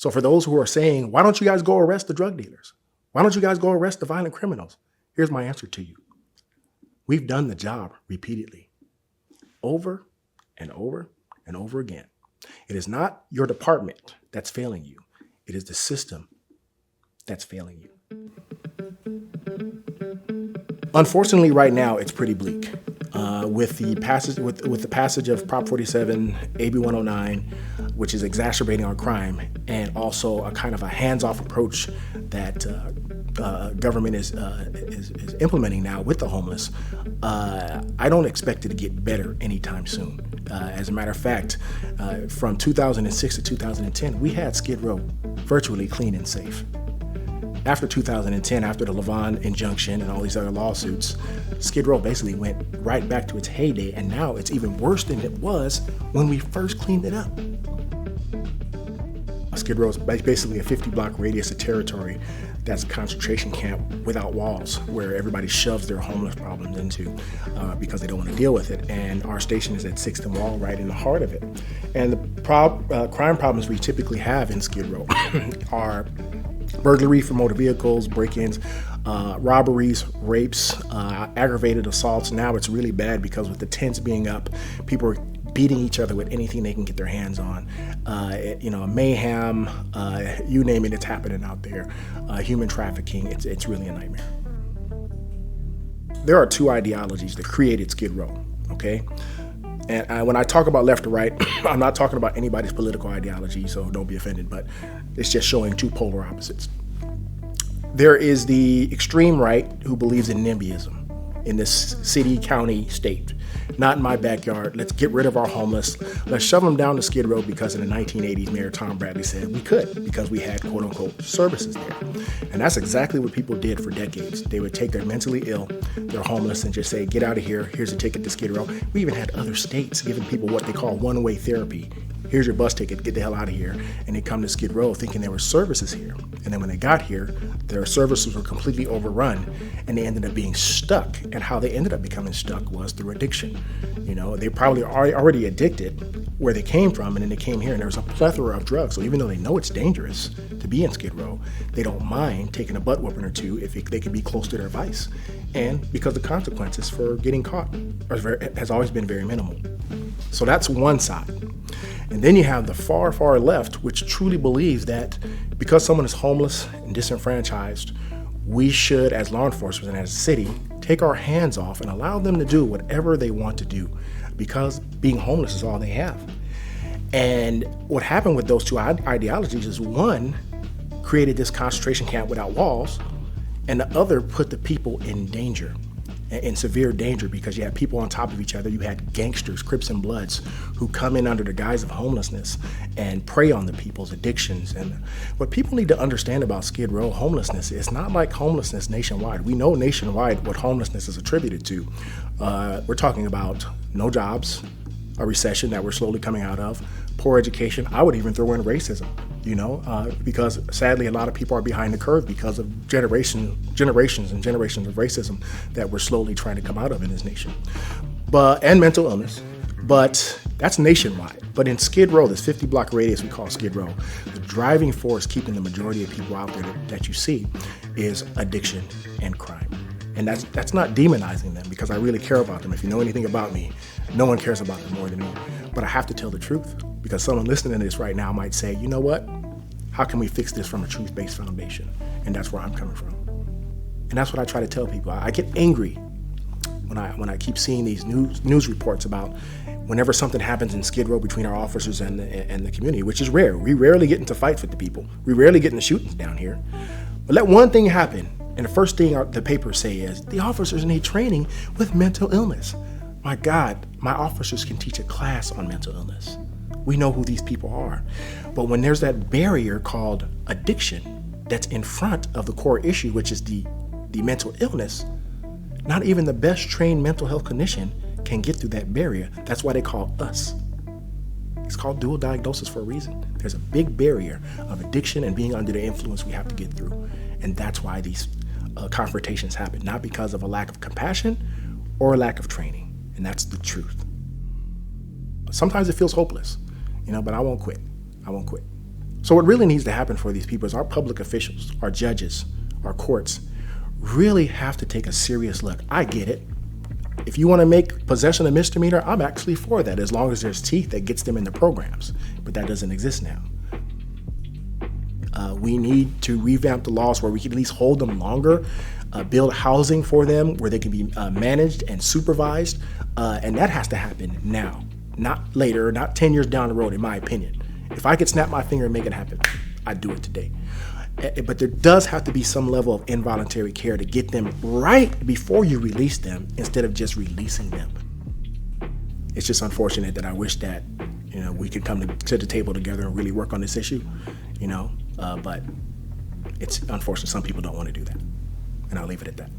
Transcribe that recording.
So for those who are saying, why don't you guys go arrest the drug dealers? Why don't you guys go arrest the violent criminals? Here's my answer to you. We've done the job repeatedly, over and over and over again. It is not your department that's failing you. It is the system that's failing you. Unfortunately, right now, it's pretty bleak. With the passage of Prop 47, AB 109, which is exacerbating our crime, and also a kind of a hands-off approach that government is implementing now with the homeless, I don't expect it to get better anytime soon. As a matter of fact, from 2006 to 2010, we had Skid Row virtually clean and safe. After 2010, after the Levon injunction and all these other lawsuits, Skid Row basically went right back to its heyday, and now it's even worse than it was when we first cleaned it up. Skid Row is basically a 50-block radius of territory that's a concentration camp without walls, where everybody shoves their homeless problems into because they don't want to deal with it. And our station is at 6th and Wall, right in the heart of it. And the crime problems we typically have in Skid Row are burglary for motor vehicles, break-ins, robberies, rapes, aggravated assaults. Now it's really bad because with the tents being up, people are beating each other with anything they can get their hands on. Mayhem, you name it, it's happening out there. Human trafficking, it's really a nightmare. There are two ideologies that created Skid Row, okay? And when I talk about left or right, I'm not talking about anybody's political ideology, so don't be offended, but it's just showing two polar opposites. There is the extreme right who believes in NIMBYism in this city, county, state. Not in my backyard. Let's get rid of our homeless. Let's shove them down to Skid Row because in the 1980s, Mayor Tom Bradley said we could because we had quote unquote services there. And that's exactly what people did for decades. They would take their mentally ill, their homeless, and just say, get out of here. Here's a ticket to Skid Row. We even had other states giving people what they call one-way therapy. Here's your bus ticket, get the hell out of here. And they come to Skid Row thinking there were services here. And then when they got here, their services were completely overrun and they ended up being stuck. And how they ended up becoming stuck was through addiction. You know, they probably are already addicted where they came from, and then they came here and there was a plethora of drugs. So even though they know it's dangerous to be in Skid Row, they don't mind taking a butt whooping or two if they can be close to their vice. And because the consequences for getting caught has always been very minimal. So that's one side. And then you have the far, far left, which truly believes that because someone is homeless and disenfranchised, we should, as law enforcement and as a city, take our hands off and allow them to do whatever they want to do because being homeless is all they have. And what happened with those two ideologies is one created this concentration camp without walls, and the other put the people in danger. In severe danger because you had people on top of each other. You had gangsters, Crips and Bloods, who come in under the guise of homelessness and prey on the people's addictions. And what people need to understand about Skid Row homelessness, it's not like homelessness nationwide. We know nationwide what homelessness is attributed to. We're talking about no jobs, a recession that we're slowly coming out of, poor education. I would even throw in racism, because sadly a lot of people are behind the curve because of generations and generations of racism that we're slowly trying to come out of in this nation. And mental illness, but that's nationwide. But in Skid Row, this 50-block radius we call Skid Row, the driving force keeping the majority of people out there that you see is addiction and crime. And that's not demonizing them because I really care about them. If you know anything about me, no one cares about them more than me. But I have to tell the truth because someone listening to this right now might say, you know what? How can we fix this from a truth-based foundation? And that's where I'm coming from. And that's what I try to tell people. I get angry when I keep seeing these news reports about whenever something happens in Skid Row between our officers and the community, which is rare. We rarely get into fights with the people. We rarely get into shootings down here. But let one thing happen, and the first thing the papers say is, the officers need training with mental illness. My God, my officers can teach a class on mental illness. We know who these people are. But when there's that barrier called addiction that's in front of the core issue, which is the mental illness, not even the best trained mental health clinician can get through that barrier. That's why they call us. It's called dual diagnosis for a reason. There's a big barrier of addiction and being under the influence we have to get through. And that's why these confrontations happen, not because of a lack of compassion or a lack of training. And that's the truth. Sometimes it feels hopeless, but I won't quit. I won't quit. So what really needs to happen for these people is our public officials, our judges, our courts, really have to take a serious look. I get it. If you want to make possession a misdemeanor, I'm actually for that, as long as there's teeth that gets them in the programs. But that doesn't exist now. We need to revamp the laws where we can at least hold them longer, build housing for them where they can be managed and supervised. And that has to happen now, not later, not 10 years down the road, in my opinion. If I could snap my finger and make it happen, I'd do it today. But there does have to be some level of involuntary care to get them right before you release them, instead of just releasing them. It's just unfortunate that I wish that, we could come to the table together and really work on this issue, but it's unfortunate some people don't want to do that. And I'll leave it at that.